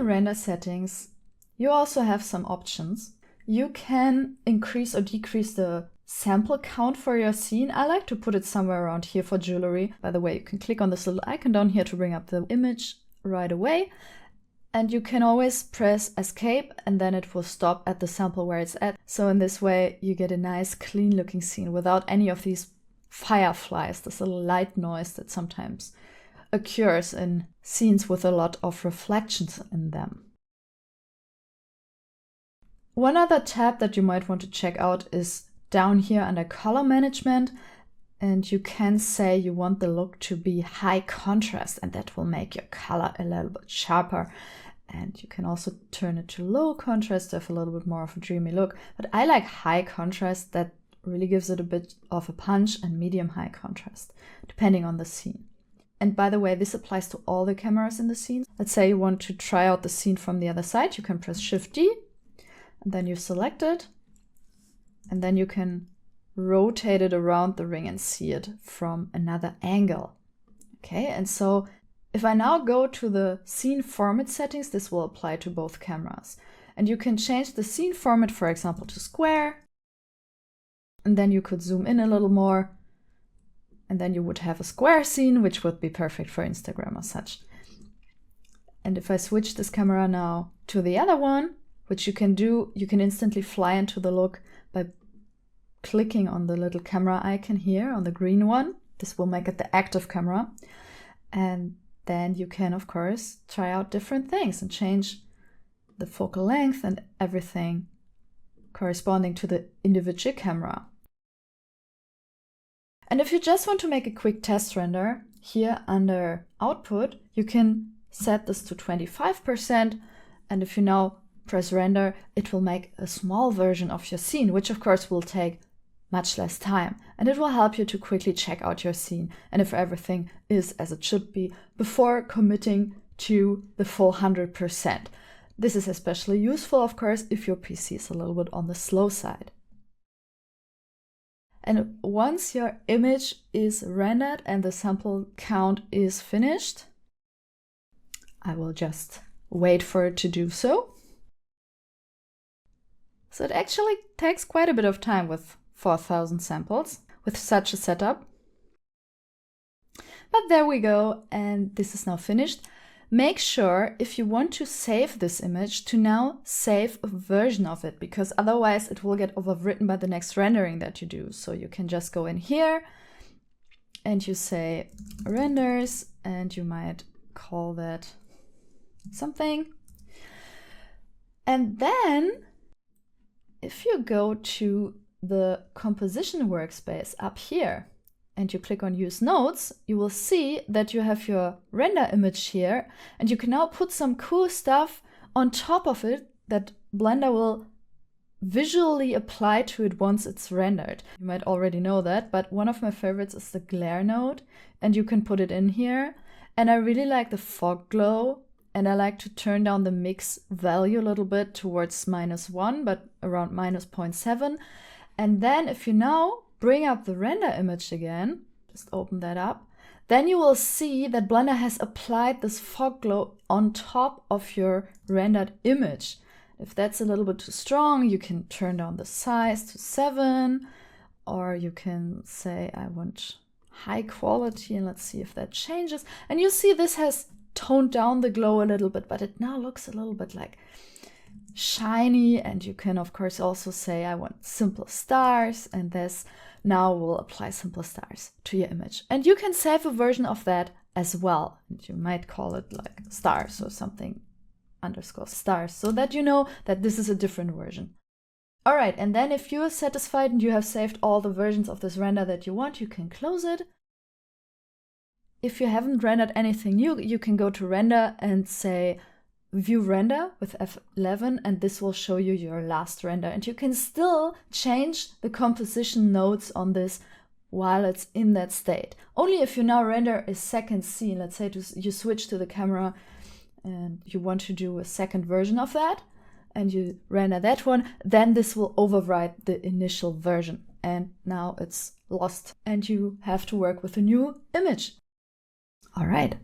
render settings, you also have some options. You can increase or decrease the sample count for your scene. I like to put it somewhere around here for jewelry. By the way, you can click on this little icon down here to bring up the image right away. And you can always press escape and then it will stop at the sample where it's at. So in this way, you get a nice clean looking scene without any of these fireflies, this little light noise that sometimes occurs in scenes with a lot of reflections in them. One other tab that you might want to check out is down here under color management, and you can say you want the look to be high contrast, and that will make your color a little bit sharper. And you can also turn it to low contrast to have a little bit more of a dreamy look. But I like high contrast, that really gives it a bit of a punch, and medium high contrast, depending on the scene. And by the way, this applies to all the cameras in the scene. Let's say you want to try out the scene from the other side. You can press Shift D, and then you select it. And then you can rotate it around the ring and see it from another angle. Okay, and so if I now go to the scene format settings, this will apply to both cameras. And you can change the scene format, for example, to square. And then you could zoom in a little more. And then you would have a square scene, which would be perfect for Instagram or such. And if I switch this camera now to the other one, which you can do, you can instantly fly into the look by clicking on the little camera icon here on the green one. This will make it the active camera. And then you can, of course, try out different things and change the focal length and everything corresponding to the individual camera. And if you just want to make a quick test render, here under Output, you can set this to 25%. And if you now press render, it will make a small version of your scene, which of course will take much less time. And it will help you to quickly check out your scene and if everything is as it should be before committing to the full 100%. This is especially useful, of course, if your PC is a little bit on the slow side. And once your image is rendered and the sample count is finished, I will just wait for it to do so. So it actually takes quite a bit of time with 4,000 samples with such a setup. But there we go, and this is now finished. Make sure, if you want to save this image, to now save a version of it, because otherwise it will get overwritten by the next rendering that you do. So you can just go in here and you say renders, and you might call that something. And then if you go to the composition workspace up here and you click on use nodes, you will see that you have your render image here, and you can now put some cool stuff on top of it that Blender will visually apply to it once it's rendered. You might already know that, but one of my favorites is the glare node, and you can put it in here. And I really like the fog glow, and I like to turn down the mix value a little bit towards -1, but around -0.7. And then if you now bring up the render image again, just open that up, then you will see that Blender has applied this fog glow on top of your rendered image. If that's a little bit too strong, you can turn down the size to 7, or you can say, I want high quality, and let's see if that changes. And you see this has toned down the glow a little bit, but it now looks a little bit like shiny. And you can of course also say, I want simple stars, and this now will apply simple stars to your image. And you can save a version of that as well. And you might call it like stars or something _stars, so that you know that this is a different version. All right, and then if you are satisfied and you have saved all the versions of this render that you want, you can close it. If you haven't rendered anything new, you can go to render and say view render with F11, and this will show you your last render. And you can still change the composition nodes on this while it's in that state. Only if you now render a second scene, let's say you switch to the camera and you want to do a second version of that, and you render that one, then this will override the initial version. And now it's lost and you have to work with a new image. All right.